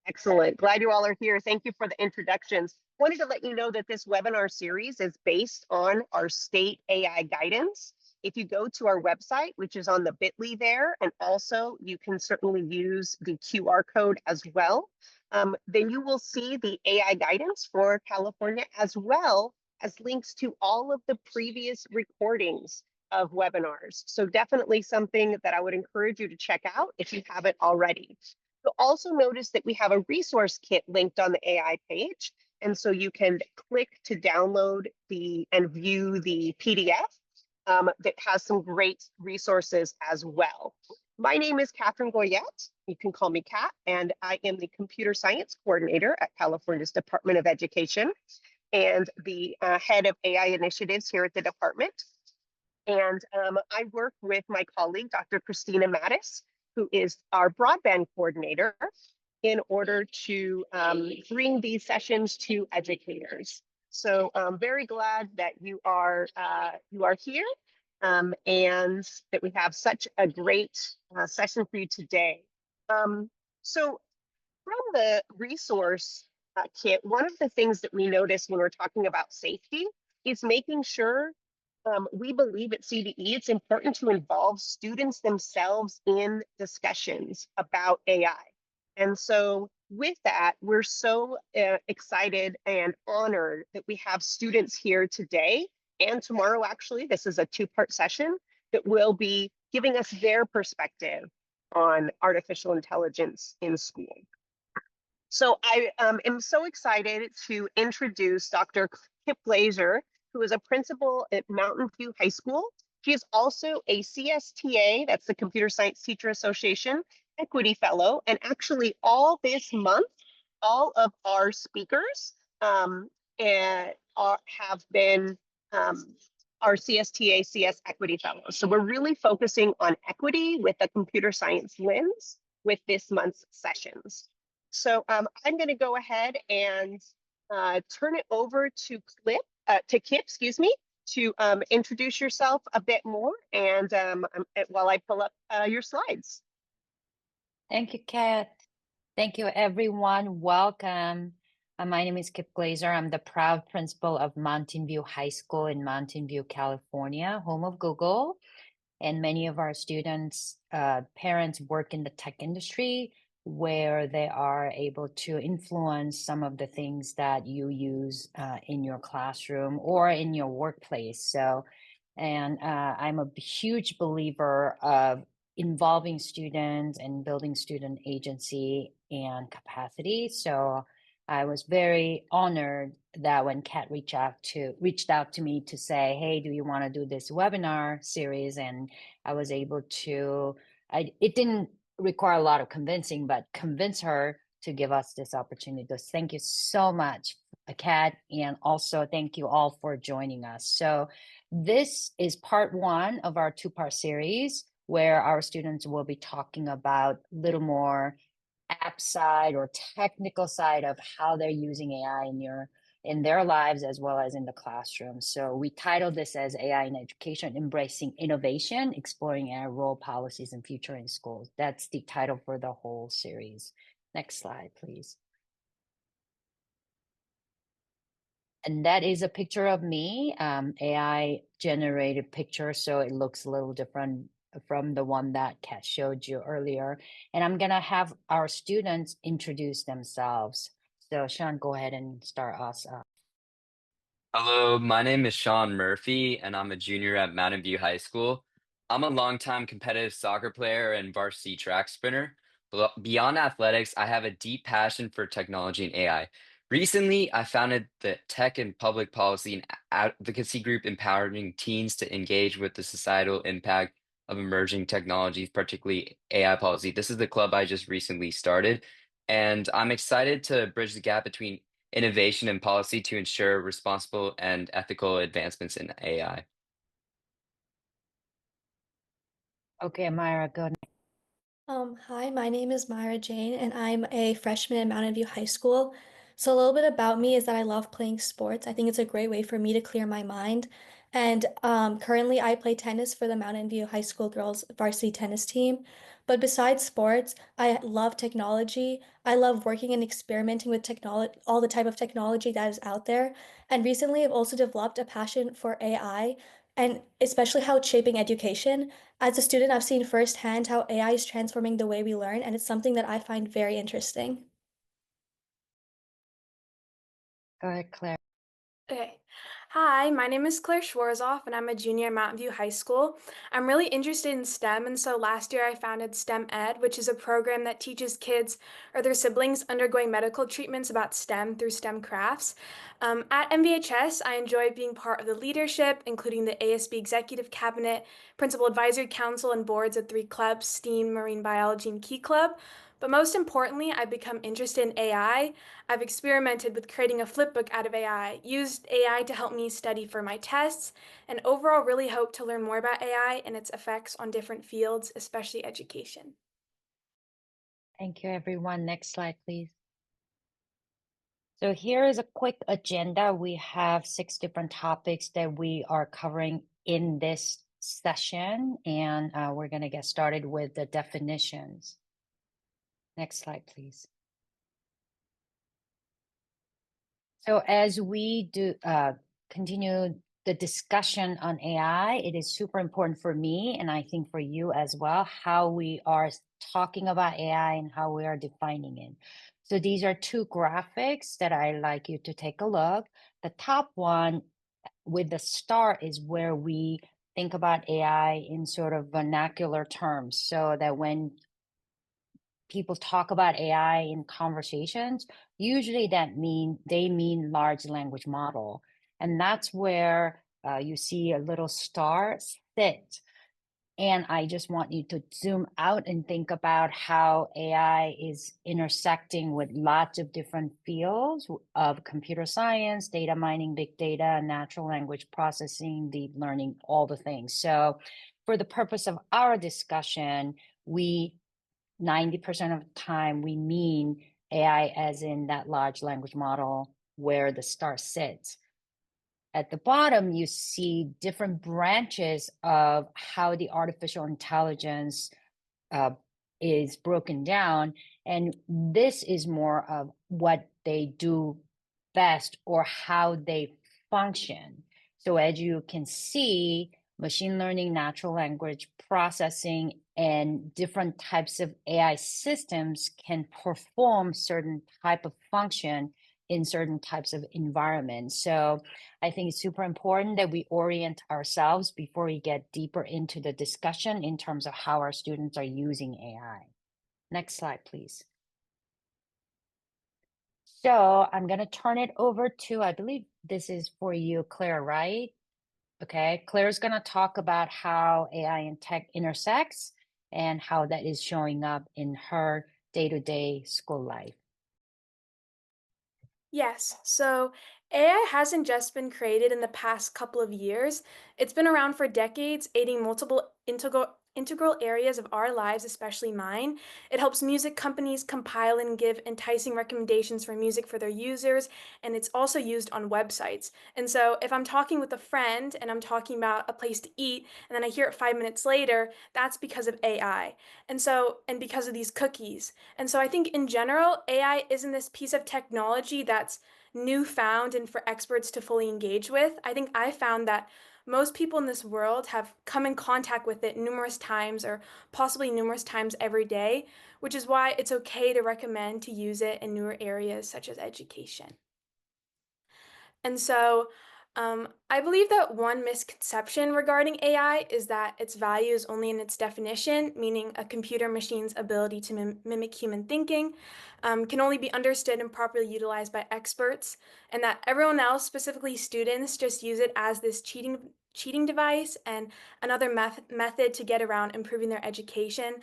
Excellent. Glad you all are here. Thank you for the introductions. Wanted to let you know that this webinar series is based on our state AI guidance. If you go to our website, which is on the bit.ly there, and also you can certainly use the QR code as well, then you will see the AI guidance for California as well as links to all of the previous recordings of webinars. So definitely something that I would encourage you to check out if you haven't already. You'll also notice that we have a resource kit linked on the AI page. And so you can click to download and view the PDF that has some great resources as well. My name is Catherine Goyette. You can call me Kat, and I am the Computer Science Coordinator at California's Department of Education and the head of AI initiatives here at the department. And I work with my colleague, Dr. Christina Mattis, who is our broadband coordinator, in order to bring these sessions to educators. So I'm very glad that you are here and that we have such a great session for you today. So from the resource kit, one of the things that we notice when we're talking about safety is making sure we believe at CDE it's important to involve students themselves in discussions about AI. And so with that, we're so excited and honored that we have students here today and tomorrow, actually. This is a two-part session that will be giving us their perspective on artificial intelligence in school. So I am so excited to introduce Dr. Kip Glazer, who is a principal at Mountain View High School. She is also a CSTA, that's the Computer Science Teacher Association, Equity Fellow. And actually all this month, all of our speakers have been our CSTA, CS Equity Fellows. So we're really focusing on equity with a computer science lens with this month's sessions. So I'm going to go ahead and turn it over to Kip, to introduce yourself a bit more and while I pull up your slides. Thank you, Kat. Thank you, everyone. Welcome. My name is Kip Glazer. I'm the proud principal of Mountain View High School in Mountain View, California, home of Google. And many of our students, parents work in the tech industry where they are able to influence some of the things that you use in your classroom or in your workplace. So, and I'm a huge believer of involving students and building student agency and capacity. So I was very honored that when Kat reached out to me to say, hey, do you want to do this webinar series? And I was able to, it didn't require a lot of convincing, but convince her to give us this opportunity. So thank you so much, Kat, and also thank you all for joining us. So this is part one of our two-part series where our students will be talking about a little more app side or technical side of how they're using AI in their lives as well as in the classroom. So we titled this as AI in Education, Embracing Innovation, Exploring AI Role Policies and Future in Schools. That's the title for the whole series. Next slide, please. And that is a picture of me, AI generated picture. So it looks a little different from the one that Kat showed you earlier. And I'm gonna have our students introduce themselves. So Sean, go ahead and start us off. Hello, my name is Sean Murphy, and I'm a junior at Mountain View High School. I'm a longtime competitive soccer player and varsity track sprinter. Beyond athletics, I have a deep passion for technology and AI. Recently, I founded the Tech and Public Policy and Advocacy Group empowering teens to engage with the societal impact of emerging technologies, particularly AI policy. This is the club I just recently started, and I'm excited to bridge the gap between innovation and policy to ensure responsible and ethical advancements in AI. Okay, Myra, go next. Hi, my name is Myra Jane, and I'm a freshman at Mountain View High School. So a little bit about me is that I love playing sports. I think it's a great way for me to clear my mind. And currently, I play tennis for the Mountain View High School girls varsity tennis team. But besides sports, I love technology. I love working and experimenting with technology, all the type of technology that is out there. And recently, I've also developed a passion for AI and especially how it's shaping education. As a student, I've seen firsthand how AI is transforming the way we learn, and it's something that I find very interesting. Go ahead, Claire. Okay. Hi, my name is Claire Schwarzoff, and I'm a junior at Mountain View High School. I'm really interested in STEM, and so last year I founded STEM Ed, which is a program that teaches kids or their siblings undergoing medical treatments about STEM through STEM crafts. At MVHS, I enjoy being part of the leadership, including the ASB Executive Cabinet, Principal Advisory Council, and boards of 3 clubs: STEAM, Marine Biology, and Key Club. But most importantly, I've become interested in AI. I've experimented with creating a flipbook out of AI, used AI to help me study for my tests, and overall really hope to learn more about AI and its effects on different fields, especially education. Thank you, everyone. Next slide, please. So here is a quick agenda. We have 6 different topics that we are covering in this session, and we're going to get started with the definitions. Next slide, please. So as we do continue the discussion on AI, it is super important for me, and I think for you as well, how we are talking about AI and how we are defining it. So these are 2 graphics that I'd like you to take a look. The top one with the star is where we think about AI in sort of vernacular terms, so that when people talk about AI in conversations, usually they mean large language model. And that's where you see a little star sit. And I just want you to zoom out and think about how AI is intersecting with lots of different fields of computer science, data mining, big data, natural language processing, deep learning, all the things. So for the purpose of our discussion, 90% of the time we mean AI as in that large language model where the star sits. At the bottom, you see different branches of how the artificial intelligence is broken down. And this is more of what they do best or how they function. So as you can see, machine learning, natural language processing, and different types of AI systems can perform certain type of function in certain types of environments. So I think it's super important that we orient ourselves before we get deeper into the discussion in terms of how our students are using AI. Next slide, please. So I'm going to turn it over to, I believe this is for you, Claire, right? Okay, Claire's going to talk about how AI and tech intersects and how that is showing up in her day-to-day school life. Yes, so AI hasn't just been created in the past couple of years. It's been around for decades, aiding multiple integral areas of our lives, especially mine. It helps music companies compile and give enticing recommendations for music for their users, and it's also used on websites. And so if I'm talking with a friend and I'm talking about a place to eat, and then I hear it 5 minutes later, that's because of AI. And because of these cookies. And so I think in general, AI isn't this piece of technology that's newfound and for experts to fully engage with. I think I found that most people in this world have come in contact with it numerous times or possibly numerous times every day, which is why it's okay to recommend to use it in newer areas such as education. And so I believe that one misconception regarding AI is that its value is only in its definition, meaning a computer machine's ability to mimic human thinking, can only be understood and properly utilized by experts, and that everyone else, specifically students, just use it as this cheating device and another method to get around improving their education.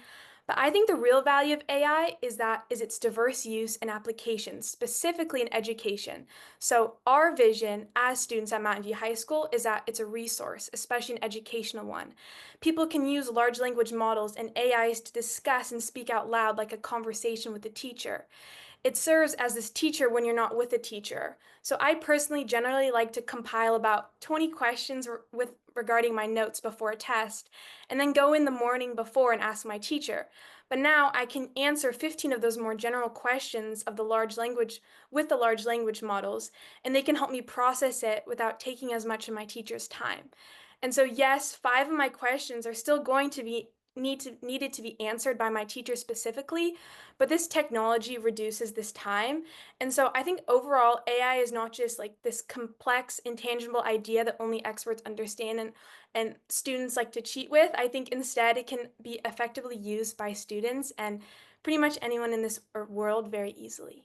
But I think the real value of AI is its diverse use and applications, specifically in education. So our vision as students at Mountain View High School is that it's a resource, especially an educational one. People can use large language models and AIs to discuss and speak out loud like a conversation with a teacher. it serves as this teacher when you're not with a teacher. So I personally generally like to compile about 20 questions regarding my notes before a test, and then go in the morning before and ask my teacher. But now I can answer 15 of those more general questions of the large language with the large language models, and they can help me process it without taking as much of my teacher's time. And so yes, 5 of my questions are still going to be needed to be answered by my teacher specifically, but this technology reduces this time. And so I think overall AI is not just like this complex intangible idea that only experts understand and students like to cheat with. I think instead it can be effectively used by students and pretty much anyone in this world very easily.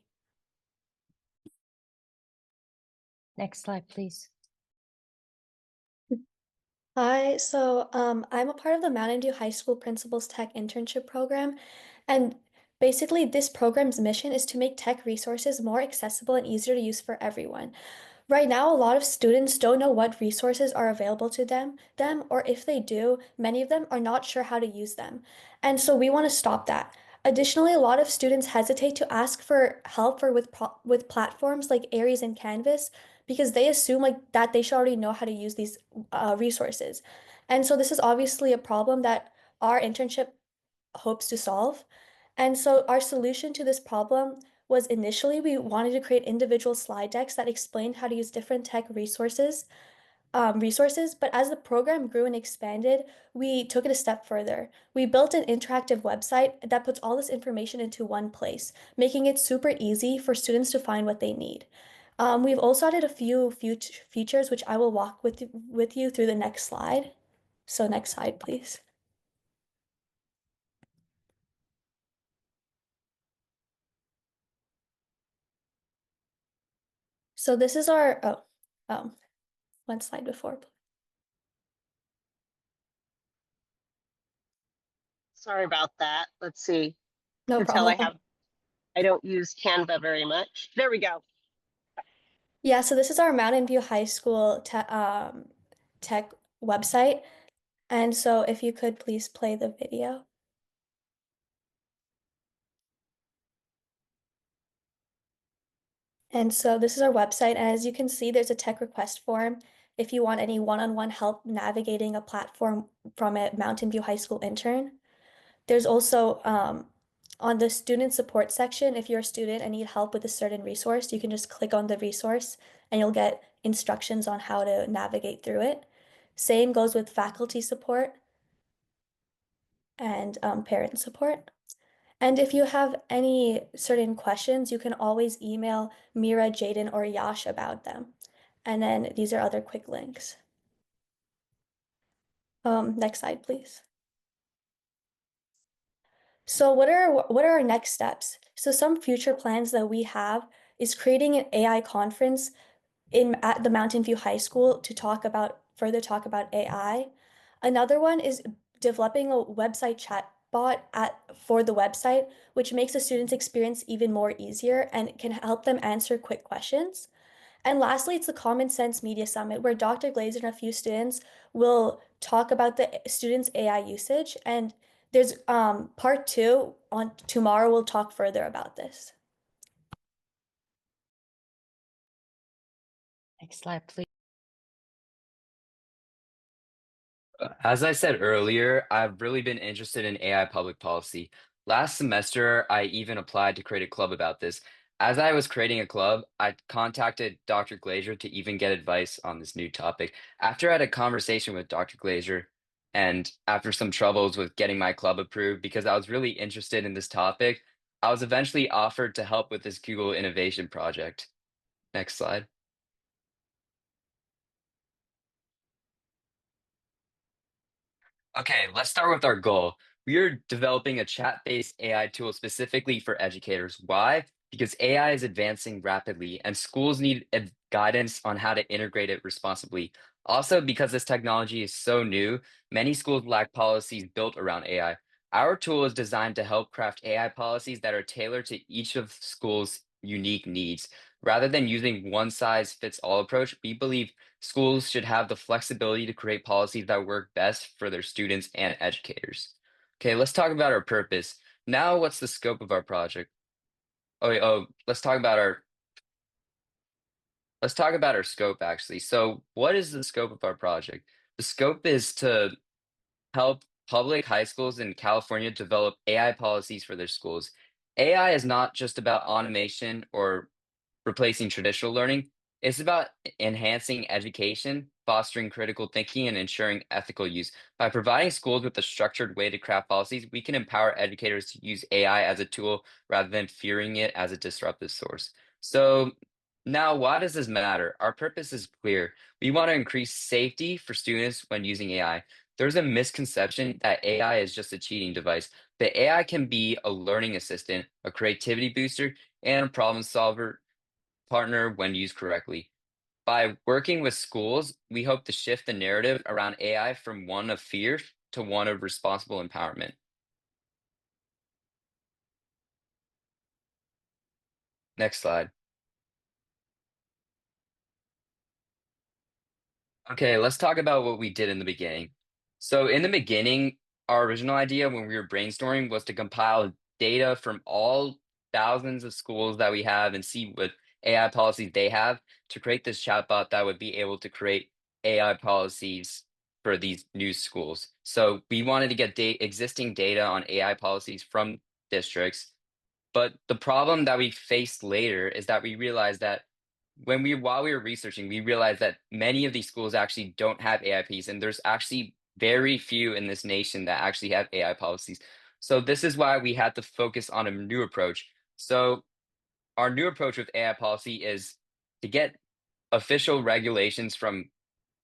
Next slide, please. Hi, I'm a part of the Mountain View High School Principals Tech Internship Program, and basically this program's mission is to make tech resources more accessible and easier to use for everyone. Right now, a lot of students don't know what resources are available to them, or if they do, many of them are not sure how to use them. And so we want to stop that. Additionally, a lot of students hesitate to ask for help with platforms like Aries and Canvas because they assume like that they should already know how to use these resources. And so this is obviously a problem that our internship hopes to solve. And so our solution to this problem was initially we wanted to create individual slide decks that explained how to use different tech resources, but as the program grew and expanded, we took it a step further. We built an interactive website that puts all this information into one place, making it super easy for students to find what they need. We've also added a few features which I will walk with you through the next slide. So next slide, please. So this is one slide before. Sorry about that. Let's see. No You can tell problem. I don't use Canva very much. There we go. Yeah, so this is our Mountain View High School tech website. And so if you could please play the video. And so this is our website. And as you can see, there's a tech request form if you want any one-on-one help navigating a platform from a Mountain View High School intern. There's also on the student support section, if you're a student and need help with a certain resource, you can just click on the resource and you'll get instructions on how to navigate through it. Same goes with faculty support and parent support. And if you have any certain questions, you can always email Mira, Jaden, or Yash about them. And then these are other quick links. Next slide, please. So what are our next steps? So some future plans that we have is creating an AI conference at the Mountain View High School to further talk about AI. Another one is developing a website chat bot for the website, which makes the students' experience even more easier and can help them answer quick questions. And lastly, it's the Common Sense Media Summit, where Dr. Glazer and a few students will talk about the students' AI usage. And there's part 2 on tomorrow. We'll talk further about this. Next slide, please. As I said earlier, I've really been interested in AI public policy. Last semester, I even applied to create a club about this. As I was creating a club, I contacted Dr. Glazer to even get advice on this new topic. After I had a conversation with Dr. Glazer, and after some troubles with getting my club approved because I was really interested in this topic, I was eventually offered to help with this Google innovation project. Next slide. Okay, let's start with our goal. We are developing a chat-based AI tool specifically for educators. Why? Because AI is advancing rapidly and schools need guidance on how to integrate it responsibly. Also, because this technology is so new, many schools lack policies built around AI. Our tool is designed to help craft AI policies that are tailored to each of schools' unique needs. Rather than using one size fits all approach, we believe schools should have the flexibility to create policies that work best for their students and educators. Okay, let's talk about our purpose. Now, what's the scope of our project? Oh, wait, oh, let's talk about our scope actually. So, what is the scope of our project? The scope is to help public high schools in California develop AI policies for their schools. AI is not just about automation or replacing traditional learning. It's about enhancing education, fostering critical thinking, and ensuring ethical use. By providing schools with a structured way to craft policies, we can empower educators to use AI as a tool rather than fearing it as a disruptive source. So, now why does this matter? Our purpose is clear. We want to increase safety for students when using AI. There's a misconception that AI is just a cheating device. The AI can be a learning assistant, a creativity booster, and a problem solver partner when used correctly. By working with schools, we hope to shift the narrative around AI from one of fear to one of responsible empowerment. Next slide. Okay, let's talk about what we did in the beginning. So, in the beginning, our original idea when we were brainstorming was to compile data from all thousands of schools that we have and see what AI policies they have to create this chatbot that would be able to create AI policies for these new schools. So, we wanted to get existing data on AI policies from districts, but the problem that we faced later is that we realized that while we were researching, we realized that many of these schools actually don't have AIPs, and there's actually very few in this nation that actually have AI policies. So this is why we had to focus on a new approach. So our new approach with AI policy is to get official regulations from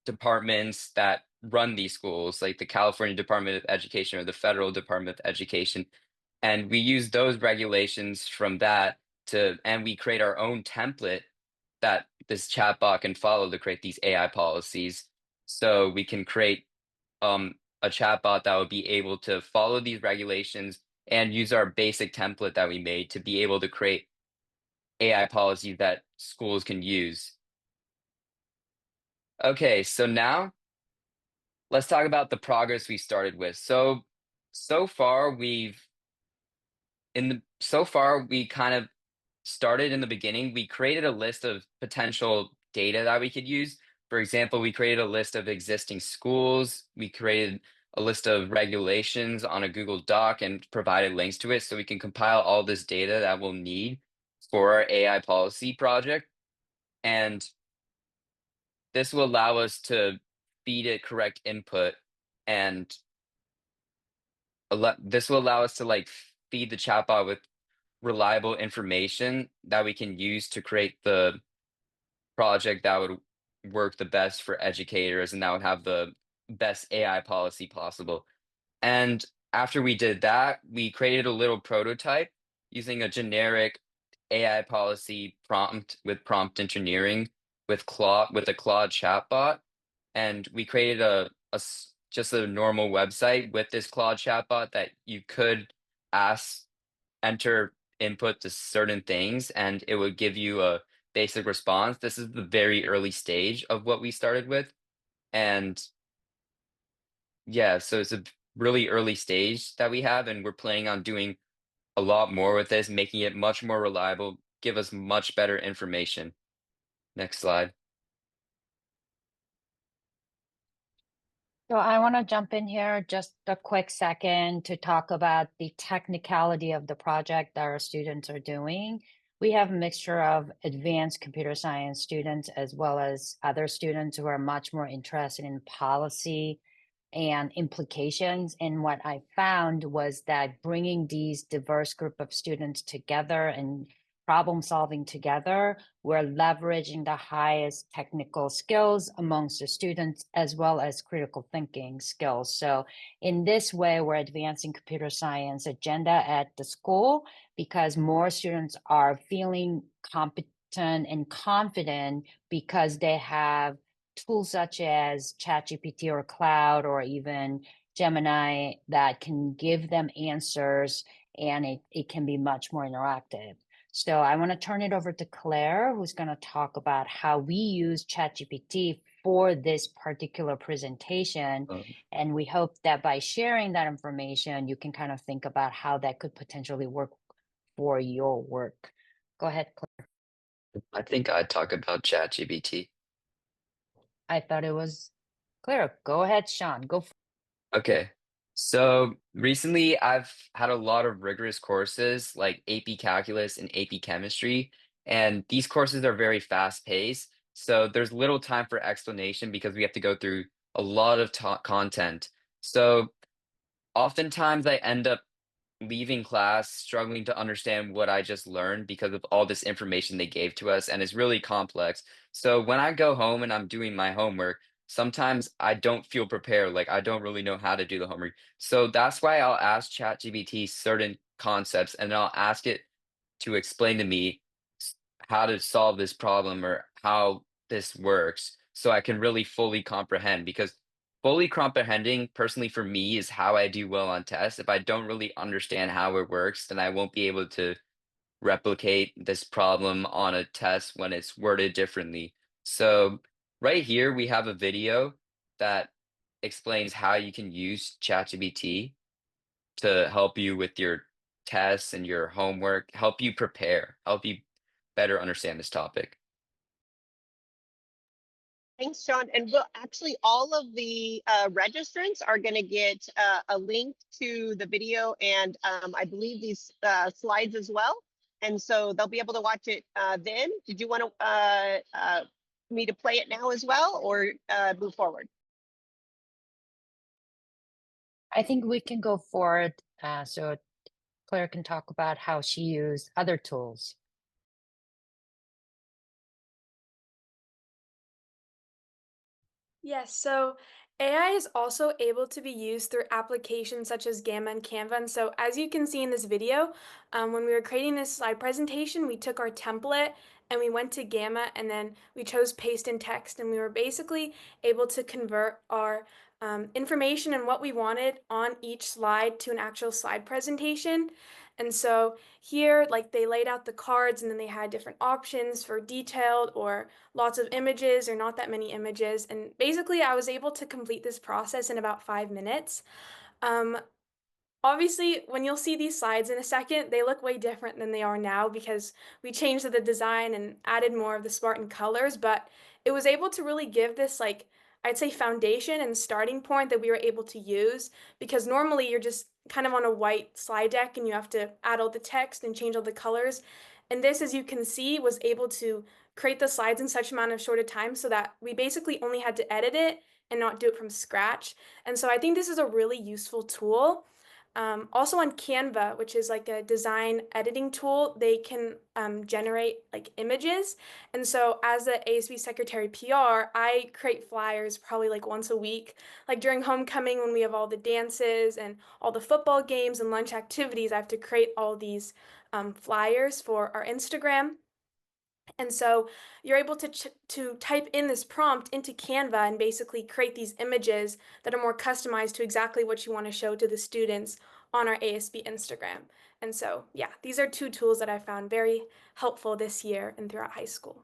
departments that run these schools, like the California Department of Education or the Federal Department of Education. And we use those regulations from that and we create our own template that this chatbot can follow to create these AI policies. So we can create a chatbot that would be able to follow these regulations and use our basic template that we made to be able to create AI policies that schools can use. Okay, so now let's talk about the progress we started with. So far we kind of started in the beginning. We created a list of potential data that we could use. For example, we created a list of existing schools. We created a list of regulations on a Google Doc and provided links to it so we can compile all this data that we'll need for our AI policy project. And this will allow us to feed it correct input and this will allow us to like feed the chatbot with reliable information that we can use to create the project that would work the best for educators and that would have the best AI policy possible. And after we did that, we created a little prototype using a generic AI policy prompt with prompt engineering with a Claude chatbot. And we created just a normal website with this Claude chatbot that you could ask enter input to certain things and it would give you a basic response. This is the very early stage of what we started with. And yeah, so it's a really early stage that we have, and we're planning on doing a lot more with this, making it much more reliable, give us much better information. Next slide. So I want to jump in here just a quick second to talk about the technicality of the project that our students are doing. We have a mixture of advanced computer science students as well as other students who are much more interested in policy and implications. And what I found was that bringing these diverse group of students together and problem solving together, we're leveraging the highest technical skills amongst the students as well as critical thinking skills. So in this way, we're advancing computer science agenda at the school because more students are feeling competent and confident because they have tools such as ChatGPT or Cloud or even Gemini that can give them answers and it can be much more interactive. So I want to turn it over to Claire, who's going to talk about how we use ChatGPT for this particular presentation. And we hope that by sharing that information, you can kind of think about how that could potentially work for your work? Go ahead, Claire. I think I'd talk about ChatGPT. I thought it was Claire. Go ahead, Sean. Go. Okay. So recently I've had a lot of rigorous courses like AP Calculus and AP Chemistry, and these courses are very fast paced. So there's little time for explanation because we have to go through a lot of content. So oftentimes I end up leaving class struggling to understand what I just learned because of all this information they gave to us, and it's really complex. So when I go home and I'm doing my homework, sometimes I don't feel prepared, like I don't really know how to do the homework. So that's why I'll ask ChatGPT certain concepts and I'll ask it to explain to me s- how to solve this problem or how this works so I can really fully comprehend because fully comprehending personally for me is how I do well on tests. If I don't really understand how it works, then I won't be able to replicate this problem on a test when it's worded differently. So right here we have a video that explains how you can use ChatGPT to help you with your tests and your homework, help you prepare, help you better understand this topic. Thanks, Sean. And we'll actually, all of the registrants are going to get a link to the video and I believe these slides as well. And so they'll be able to watch it then. Did you want me to play it now as well or move forward? I think we can go forward so Claire can talk about how she used other tools. Yes, so AI is also able to be used through applications such as Gamma and Canva. And so as you can see in this video, when we were creating this slide presentation, we took our template and we went to Gamma and then we chose paste in text and we were basically able to convert our information and what we wanted on each slide to an actual slide presentation. And so here, like they laid out the cards and then they had different options for detailed or lots of images or not that many images. And basically, I was able to complete this process in about 5 minutes. Um, Obviously, when you'll see these slides in a second, they look way different than they are now because we changed the design and added more of the Spartan colors, but it was able to really give this like I'd say foundation and starting point that we were able to use because normally you're just kind of on a white slide deck and you have to add all the text and change all the colors. And this, as you can see, was able to create the slides in such amount of short a time so that we basically only had to edit it and not do it from scratch. And so I think this is a really useful tool. Also on Canva, which is like a design editing tool, they can generate like images. And so as the ASB Secretary PR, I create flyers probably like once a week. Like during homecoming when we have all the dances and all the football games and lunch activities, I have to create all these flyers for our Instagram. And so you're able to type in this prompt into Canva and basically create these images that are more customized to exactly what you want to show to the students on our ASB Instagram. And so, yeah, these are two tools that I found very helpful this year and throughout high school.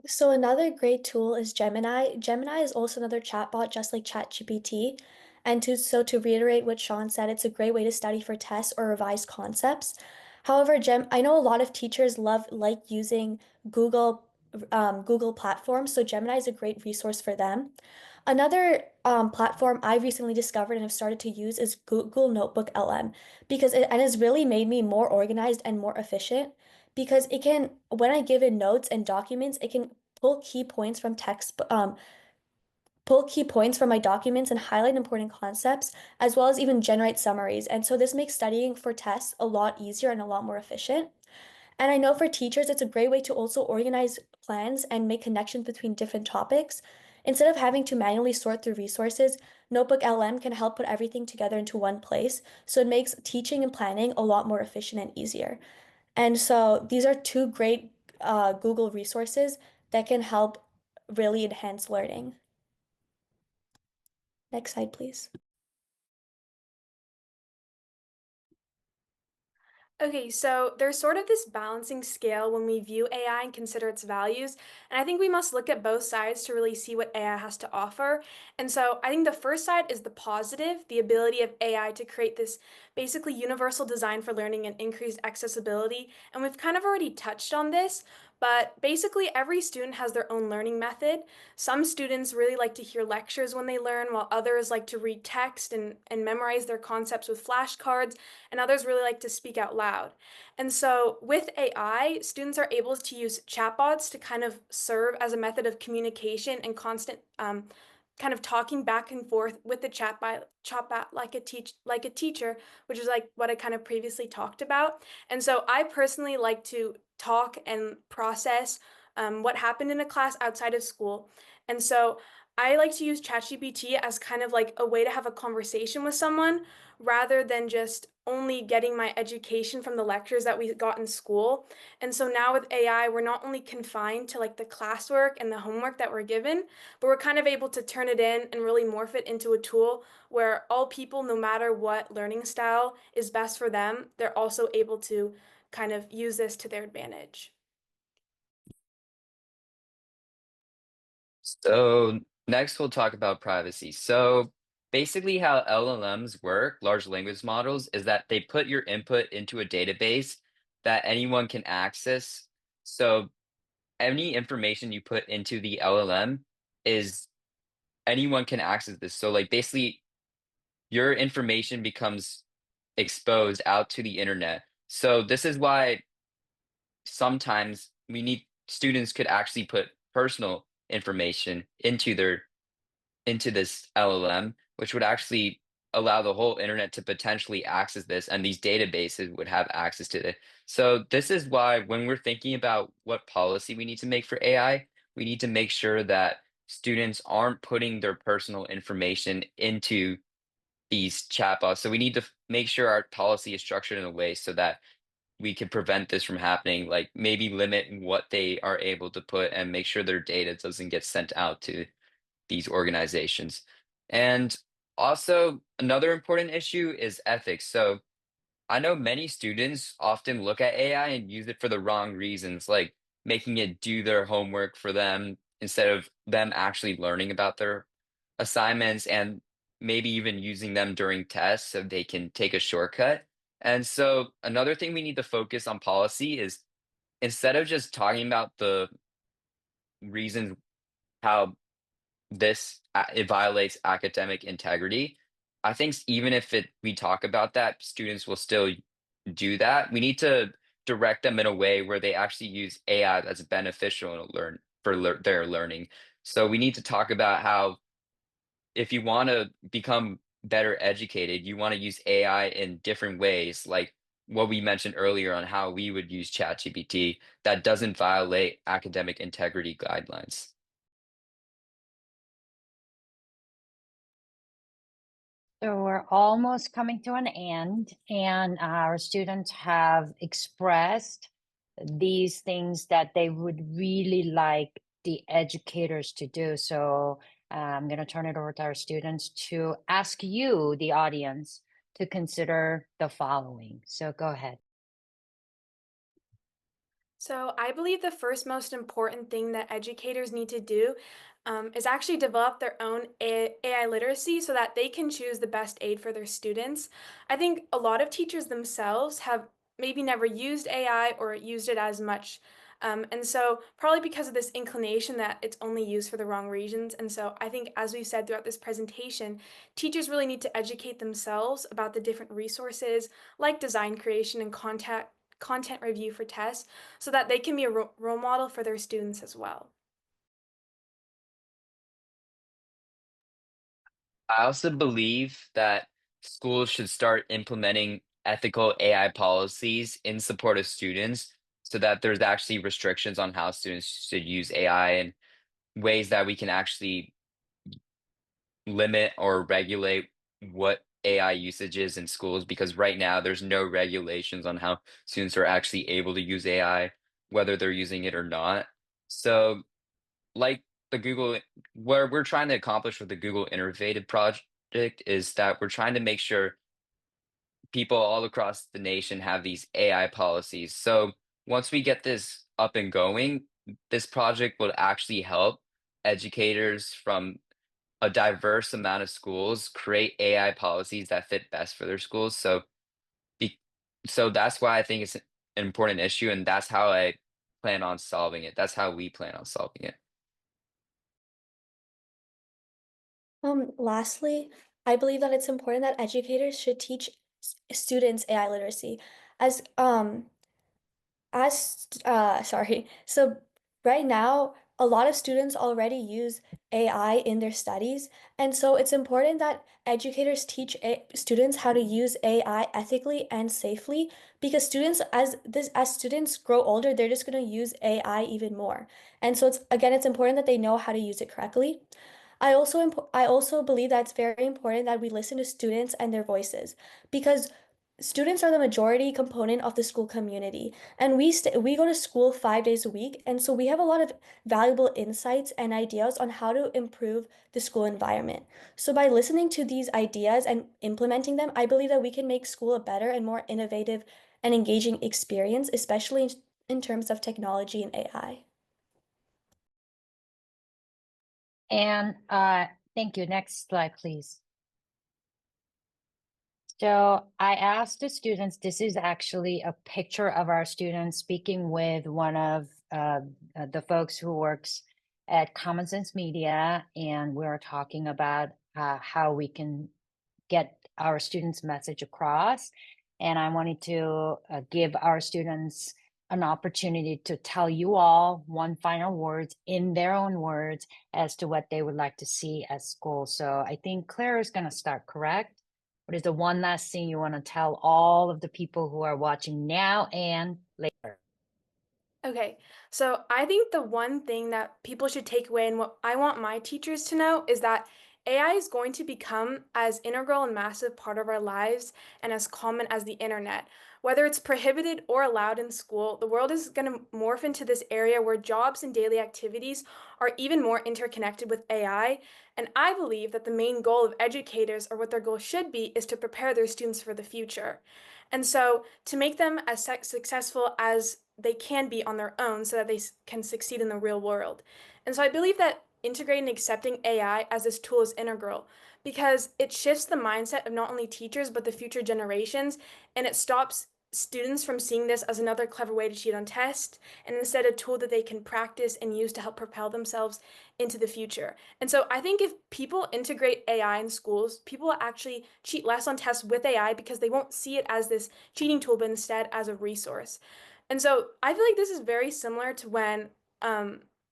So another great tool is Gemini. Gemini is also another chatbot just like ChatGPT. And to reiterate what Sean said, it's a great way to study for tests or revise concepts. However, I know a lot of teachers like using Google platforms, so Gemini is a great resource for them. Another platform I recently discovered and have started to use is Google Notebook LM because it has really made me more organized and more efficient because it can, when I give it notes and documents, it can pull key points from my documents and highlight important concepts, as well as even generate summaries. And so this makes studying for tests a lot easier and a lot more efficient. And I know for teachers, it's a great way to also organize plans and make connections between different topics. Instead of having to manually sort through resources, Notebook LM can help put everything together into one place. So it makes teaching and planning a lot more efficient and easier. And so these are two great Google resources that can help really enhance learning. Next slide, please. Okay, so there's sort of this balancing scale when we view AI and consider its values. And I think we must look at both sides to really see what AI has to offer. And so I think the first side is the positive, the ability of AI to create this basically universal design for learning and increased accessibility. And we've kind of already touched on this, but basically every student has their own learning method. Some students really like to hear lectures when they learn, while others like to read text and memorize their concepts with flashcards, and others really like to speak out loud. And so with AI, students are able to use chatbots to kind of serve as a method of communication and constant kind of talking back and forth with the chatbot like a teacher, which is like what I kind of previously talked about. And so I personally like to talk and process what happened in a class outside of school. And so I like to use ChatGPT as kind of like a way to have a conversation with someone rather than just only getting my education from the lectures that we got in school. And so now with AI, we're not only confined to like the classwork and the homework that we're given, but we're kind of able to turn it in and really morph it into a tool where all people, no matter what learning style is best for them, they're also able to kind of use this to their advantage. So next we'll talk about privacy. So basically how LLMs work, large language models, is that they put your input into a database that anyone can access. So any information you put into the LLM is anyone can access this. So like basically your information becomes exposed out to the internet. So this is why sometimes we need students could actually put personal information into this LLM, which would actually allow the whole internet to potentially access this, and these databases would have access to it. So this is why when we're thinking about what policy we need to make for AI, we need to make sure that students aren't putting their personal information into these chatbots. So we need to make sure our policy is structured in a way so that we can prevent this from happening, like maybe limit what they are able to put and make sure their data doesn't get sent out to these organizations. And also, another important issue is ethics. So I know many students often look at AI and use it for the wrong reasons, like making it do their homework for them instead of them actually learning about their assignments and maybe even using them during tests so they can take a shortcut. And so another thing we need to focus on policy is instead of just talking about the reasons how it violates academic integrity. I think even if we talk about that, students will still do that. We need to direct them in a way where they actually use AI that's beneficial to their learning. So we need to talk about how if you want to become better educated, you want to use AI in different ways, like what we mentioned earlier on how we would use ChatGPT that doesn't violate academic integrity guidelines. So we're almost coming to an end, and our students have expressed these things that they would really like the educators to do. So I'm going to turn it over to our students to ask you, the audience, to consider the following. So go ahead. So I believe the first most important thing that educators need to do is actually develop their own AI literacy so that they can choose the best aid for their students. I think a lot of teachers themselves have maybe never used AI or used it as much. And so probably because of this inclination that it's only used for the wrong reasons. And so I think as we've said throughout this presentation, teachers really need to educate themselves about the different resources like design creation and content review for tests so that they can be a role model for their students as well. I also believe that schools should start implementing ethical AI policies in support of students so that there's actually restrictions on how students should use AI and ways that we can actually limit or regulate what AI usage is in schools because right now there's no regulations on how students are actually able to use AI, whether they're using it or not. So like the Google, what we're trying to accomplish with the Google Innovative Project is that we're trying to make sure people all across the nation have these AI policies. So once we get this up and going, this project will actually help educators from a diverse amount of schools create AI policies that fit best for their schools. Be, so that's why I think it's an important issue, and that's how I plan on solving it. That's how we plan on solving it. Lastly, I believe that it's important that educators should teach students AI literacy. As sorry. So right now, a lot of students already use AI in their studies, and so it's important that educators teach students how to use AI ethically and safely because as students grow older, they're just going to use AI even more. And so it's important that they know how to use it correctly. I also believe that it's very important that we listen to students and their voices because students are the majority component of the school community, and we go to school 5 days a week, and so we have a lot of valuable insights and ideas on how to improve the school environment. So by listening to these ideas and implementing them, I believe that we can make school a better and more innovative and engaging experience, especially in terms of technology and AI. And thank you. Next slide, please. So I asked the students, this is actually a picture of our students speaking with one of the folks who works at Common Sense Media, and we're talking about how we can get our students' message across. And I wanted to give our students an opportunity to tell you all one final words in their own words as to what they would like to see at school. So I think Claire is going to start, correct? What is the one last thing you want to tell all of the people who are watching now and later? Okay, so I think the one thing that people should take away and what I want my teachers to know is that AI is going to become as integral and massive part of our lives and as common as the internet. Whether it's prohibited or allowed in school, the world is going to morph into this area where jobs and daily activities are even more interconnected with AI. And I believe that the main goal of educators, or what their goal should be, is to prepare their students for the future. And so to make them as successful as they can be on their own so that they can succeed in the real world. And so I believe that integrating and accepting AI as this tool is integral because it shifts the mindset of not only teachers but the future generations, and it stops students from seeing this as another clever way to cheat on tests and instead a tool that they can practice and use to help propel themselves into the future. And so I think if people integrate AI in schools, people will actually cheat less on tests with AI because they won't see it as this cheating tool but instead as a resource. And so I feel like this is very similar to when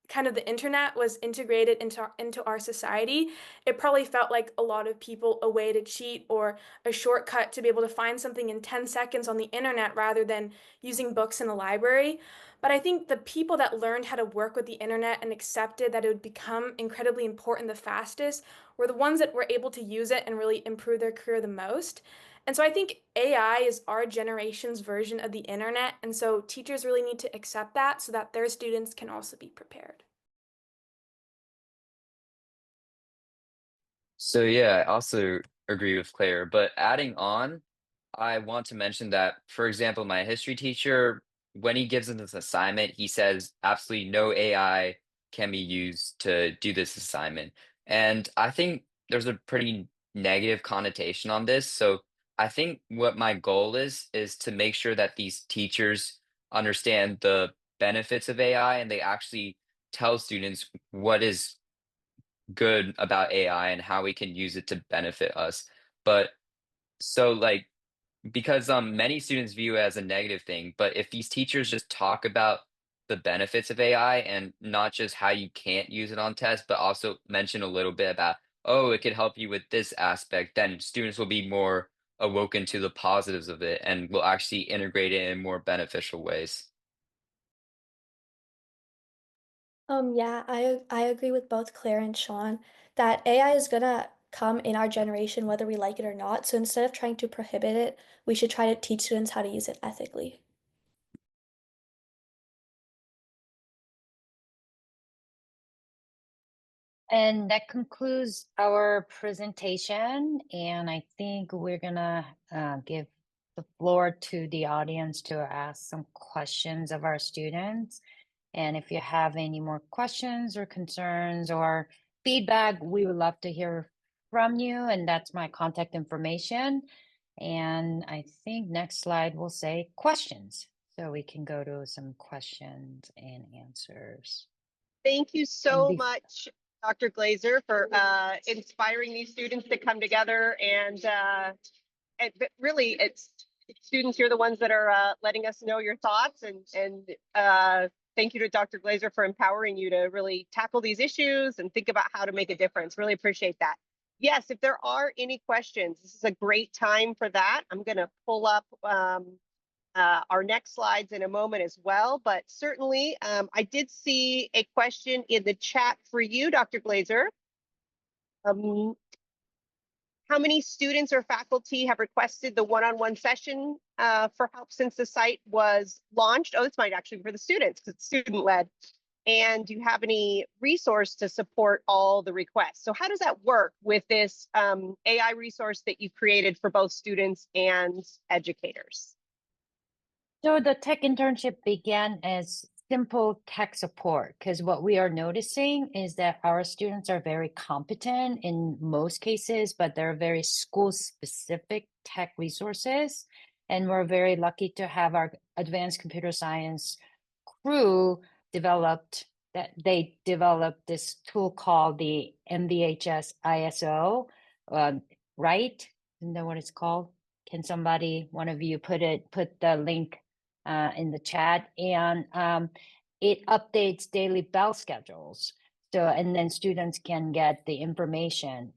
kind of the internet was integrated into our society. It probably felt like a lot of people a way to cheat or a shortcut to be able to find something in 10 seconds on the internet rather than using books in a library. But I think the people that learned how to work with the internet and accepted that it would become incredibly important the fastest were the ones that were able to use it and really improve their career the most. And so I think AI is our generation's version of the internet. And so teachers really need to accept that so that their students can also be prepared. So yeah, I also agree with Claire, but adding on, I want to mention that, for example, my history teacher, when he gives us this assignment, he says absolutely no AI can be used to do this assignment. And I think there's a pretty negative connotation on this. So I think what my goal is to make sure that these teachers understand the benefits of AI and they actually tell students what is good about AI and how we can use it to benefit us. But so like because many students view it as a negative thing, but if these teachers just talk about the benefits of AI and not just how you can't use it on tests, but also mention a little bit about, oh, it could help you with this aspect, then students will be more awoken to the positives of it and will actually integrate it in more beneficial ways. Yeah, I agree with both Claire and Sean that AI is gonna come in our generation whether we like it or not. So instead of trying to prohibit it, we should try to teach students how to use it ethically. And that concludes our presentation. And I think we're gonna give the floor to the audience to ask some questions of our students. And if you have any more questions or concerns or feedback, we would love to hear from you. And that's my contact information. And I think next slide will say questions. So we can go to some questions and answers. Thank you so And much, Dr. Glazer, for inspiring these students to come together but really, it's students. You're the ones that are letting us know your thoughts, and thank you to Dr. Glazer for empowering you to really tackle these issues and think about how to make a difference. Really appreciate that. Yes, if there are any questions, this is a great time for that. I'm going to pull up our next slides in a moment as well, but certainly I did see a question in the chat for you, Dr. Glazer. How many students or faculty have requested the one-on-one session for help since the site was launched? Oh, this might actually be for the students because it's student-led. And do you have any resource to support all the requests? So how does that work with this AI resource that you created for both students and educators? so the tech internship began as simple tech support because what we are noticing is that our students are very competent in most cases, but they're very school-specific tech resources. And we're very lucky to have our advanced computer science crew they developed this tool called the MVHS ISO, right? Isn't that what it's called? Can somebody, one of you, put the link in the chat? And it updates daily bell schedules. So, and then students can get the information.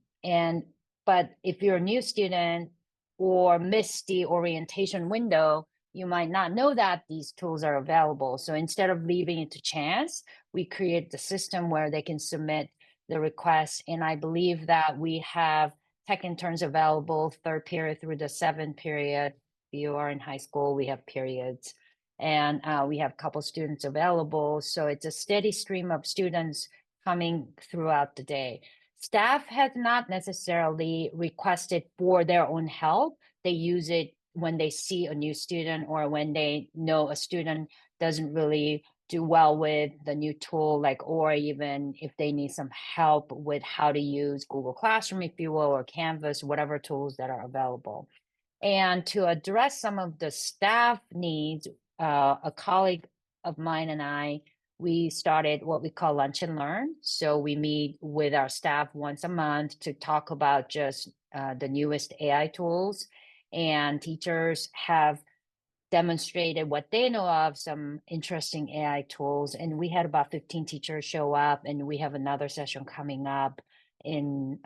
But if you're a new student or miss the orientation window, you might not know that these tools are available. So instead of leaving it to chance, we create the system where they can submit the requests. And I believe that we have tech interns available third period through the seventh period. If you are in high school, we have periods. And we have a couple students available. So it's a steady stream of students coming throughout the day. Staff has not necessarily requested for their own help. They use it when they see a new student or when they know a student doesn't really do well with the new tool, like, or even if they need some help with how to use Google Classroom, if you will, or Canvas, whatever tools that are available. And to address some of the staff needs, a colleague of mine and I, we started what we call Lunch and Learn. So we meet with our staff once a month to talk about just the newest AI tools. And teachers have demonstrated what they know of, some interesting AI tools. And we had about 15 teachers show up, and we have another session coming up in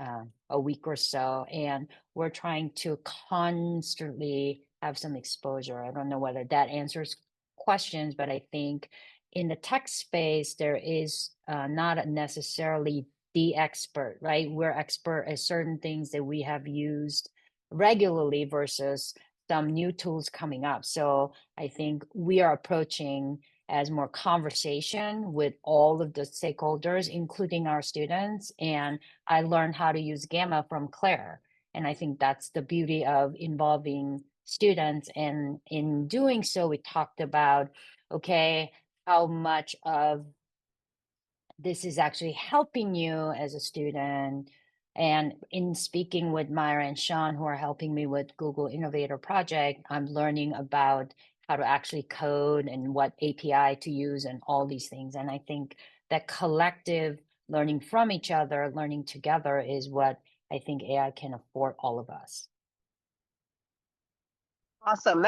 a week or so. And we're trying to constantly have some exposure. I don't know whether that answers questions, but I think in the tech space, there is not necessarily the expert, right? We're expert at certain things that we have used regularly versus some new tools coming up. So I think we are approaching as more conversation with all of the stakeholders, including our students. And I learned how to use Gamma from Claire. And I think that's the beauty of involving students. And in doing so, we talked about, okay, how much of this is actually helping you as a student. And in speaking with Myra and Sean, who are helping me with Google Innovator Project, I'm learning about how to actually code and what API to use and all these things. And I think that collective learning from each other, learning together is what I think AI can afford all of us. Awesome.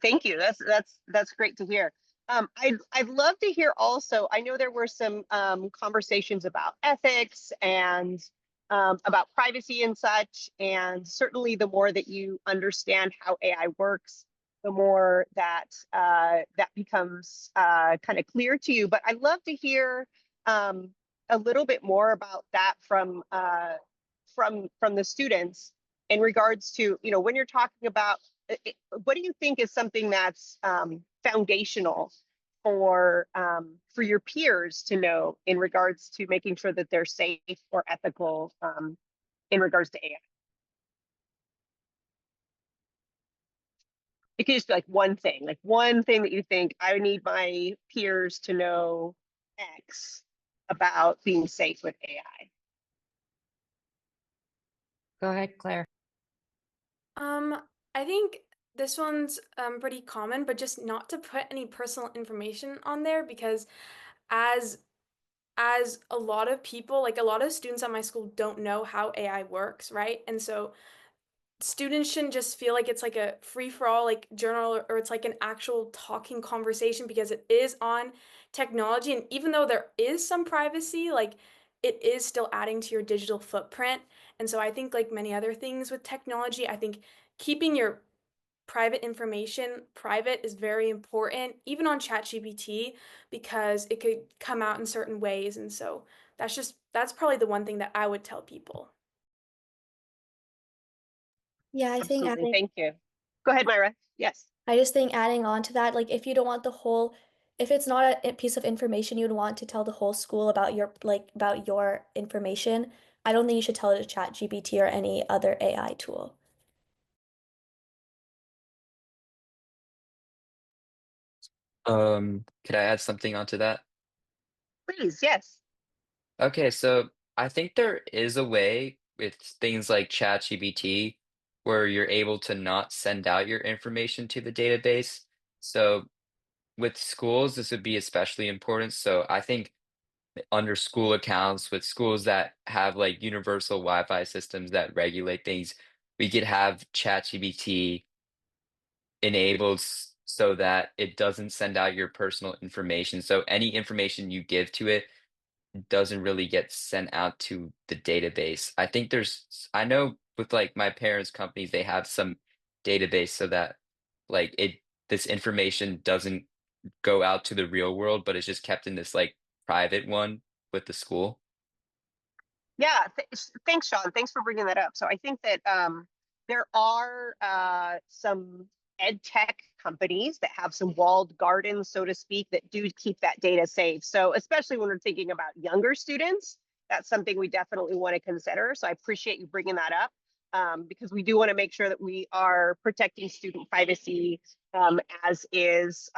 Thank you. That's great to hear. I'd love to hear also, I know there were some conversations about ethics and about privacy and such, and certainly the more that you understand how AI works, the more that that becomes kind of clear to you. But I'd love to hear a little bit more about that from the students in regards to, when you're talking about what do you think is something that's foundational for your peers to know in regards to making sure that they're safe or ethical in regards to AI? It could just be like one thing that you think I need my peers to know X about being safe with AI. Go ahead, Claire. I think this one's pretty common, but just not to put any personal information on there because as a lot of people, like a lot of students at my school don't know how AI works, right? And so students shouldn't just feel like it's like a free for all like journal or it's like an actual talking conversation because it is on technology. And even though there is some privacy, like it is still adding to your digital footprint. And so I think like many other things with technology, I think keeping your private information private is very important, even on ChatGPT, because it could come out in certain ways. And so that's probably the one thing that I would tell people. Yeah, I think Absolutely. Thank you. Go ahead, Myra. Yes. I just think adding on to that, like if you don't want if it's not a piece of information you'd want to tell the whole school about about your information, I don't think you should tell it to ChatGPT or any other AI tool. Could I add something onto that? Please, yes. Okay, so I think there is a way with things like ChatGPT where you're able to not send out your information to the database. So with schools, this would be especially important. So I think under school accounts, with schools that have like universal Wi-Fi systems that regulate things, we could have ChatGPT enabled so that it doesn't send out your personal information. So any information you give to it doesn't really get sent out to the database. I think I know with like my parents' companies, they have some database so that like this information doesn't go out to the real world, but it's just kept in this like private one with the school. Yeah, thanks, Sean. Thanks for bringing that up. So I think that there are some ed tech companies that have some walled gardens, so to speak, that do keep that data safe. So especially when we're thinking about younger students, that's something we definitely want to consider. So I appreciate you bringing that up because we do want to make sure that we are protecting student privacy as is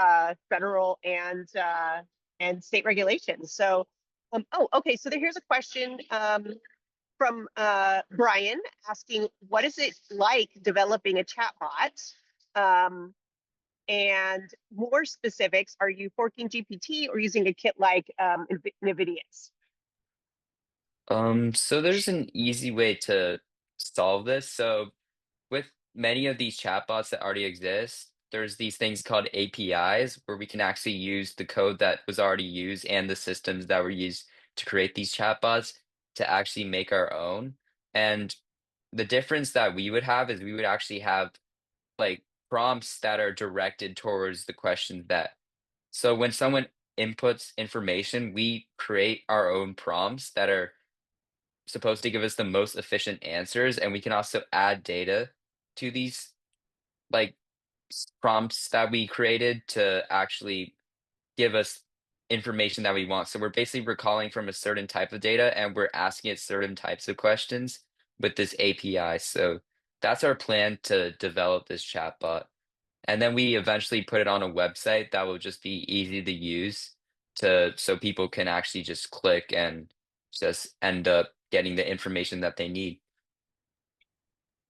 federal and state regulations. So oh, okay. So here's a question from Brian asking, what is it like developing a chatbot? And more specifics, are you forking GPT or using a kit like NVIDIA's? So there's an easy way to solve this. So with many of these chatbots that already exist, there's these things called APIs where we can actually use the code that was already used and the systems that were used to create these chatbots to actually make our own. And the difference that we would have is we would actually have like prompts that are directed towards the questions that so when someone inputs information, we create our own prompts that are supposed to give us the most efficient answers, and we can also add data to these like prompts that we created to actually give us information that we want. So we're basically recalling from a certain type of data and we're asking it certain types of questions with this API. So that's our plan to develop this chatbot. And then we eventually put it on a website that will just be easy to use to so people can actually just click and just end up getting the information that they need.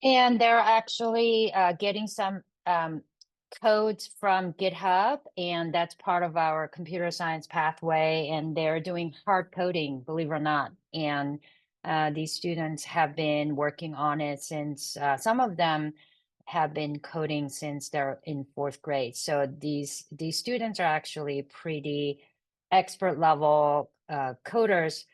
And they're actually getting some codes from GitHub, and that's part of our computer science pathway. And they're doing hard coding, believe it or not. And these students have been working on it since some of them have been coding since they're in fourth grade. So these students are actually pretty expert level coders.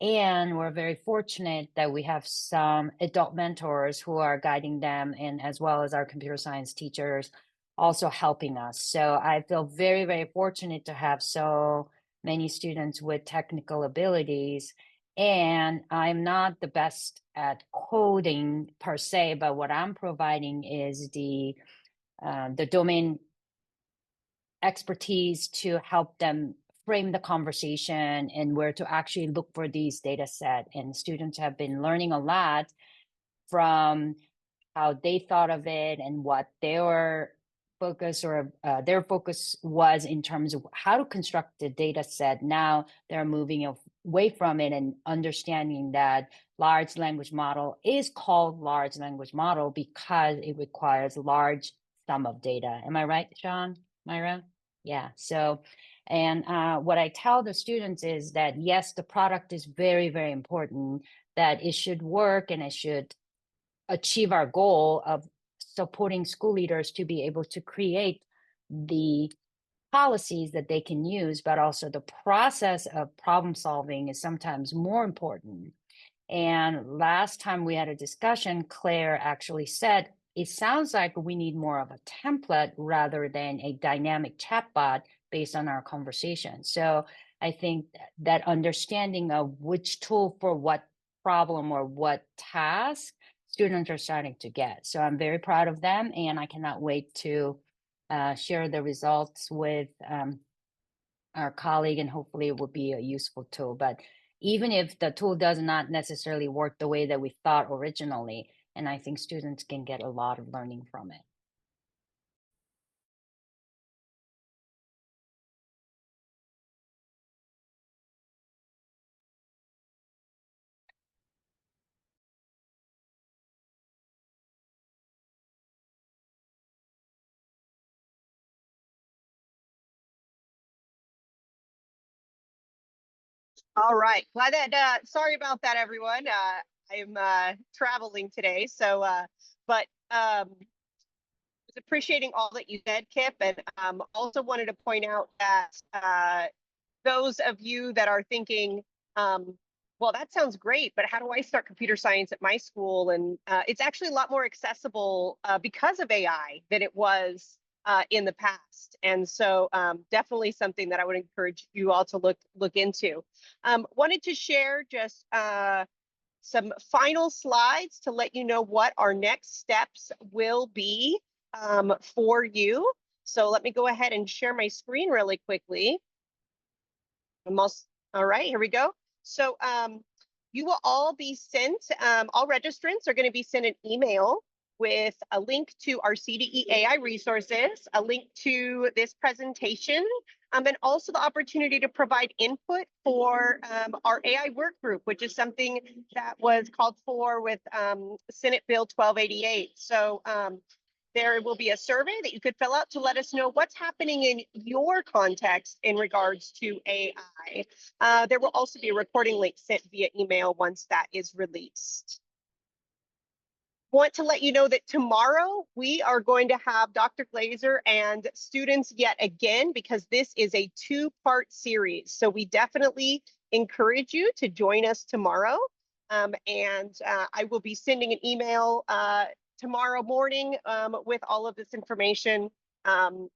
And we're very fortunate that we have some adult mentors who are guiding them, and as well as our computer science teachers also helping us. So I feel very, very fortunate to have so many students with technical abilities. And I'm not the best at coding per se, but what I'm providing is the domain expertise to help them frame the conversation and where to actually look for these data set. And students have been learning a lot from how they thought of it and what they were focus or their focus was in terms of how to construct the data set. Now they're moving away from it and understanding that large language model is called large language model because it requires large sum of data. Am I right, Sean? Myra? Yeah. So, and what I tell the students is that yes, the product is very, very important, that it should work and it should achieve our goal of supporting school leaders to be able to create the policies that they can use, but also the process of problem solving is sometimes more important. And last time we had a discussion, Claire actually said, it sounds like we need more of a template rather than a dynamic chatbot based on our conversation. So I think that understanding of which tool for what problem or what task students are starting to get. So I'm very proud of them, and I cannot wait to share the results with our colleague, and hopefully it will be a useful tool. But even if the tool does not necessarily work the way that we thought originally, and I think students can get a lot of learning from it. All right. Glad that, sorry about that, everyone. I'm traveling today. So, but was appreciating all that you said, Kip, and also wanted to point out that those of you that are thinking, well, that sounds great, but how do I start computer science at my school? And it's actually a lot more accessible because of AI than it was in the past. And so definitely something that I would encourage you all to look into. Wanted to share just some final slides to let you know what our next steps will be for you. So let me go ahead and share my screen really quickly. All right, here we go. So you will all be sent, all registrants are going to be sent an email with a link to our CDE AI resources, a link to this presentation, and also the opportunity to provide input for our AI work group, which is something that was called for with Senate Bill 1288. So there will be a survey that you could fill out to let us know what's happening in your context in regards to AI. There will also be a recording link sent via email once that is released. Want to let you know that tomorrow we are going to have Dr. Glazer and students yet again, because this is a two-part series. So we definitely encourage you to join us tomorrow. And I will be sending an email tomorrow morning with all of this information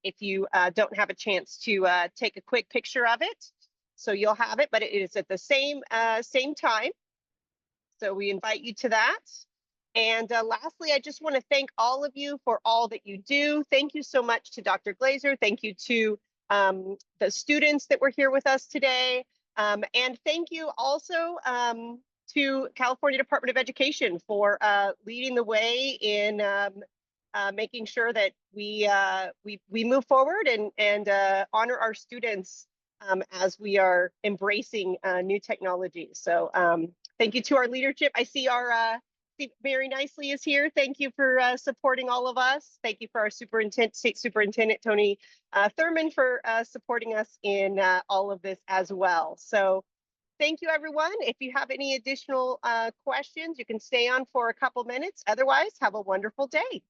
if you don't have a chance to take a quick picture of it. So you'll have it, but it is at the same time. So we invite you to that. And lastly, I just want to thank all of you for all that you do. Thank you so much to Dr. Glazer. Thank you to the students that were here with us today. And thank you also to California Department of Education for leading the way in making sure that we move forward and honor our students as we are embracing new technology. So thank you to our leadership. I see our Mary Nicely is here. Thank you for supporting all of us. Thank you for our State Superintendent Tony Thurman for supporting us in all of this as well. So thank you, everyone. If you have any additional questions, you can stay on for a couple minutes. Otherwise, have a wonderful day.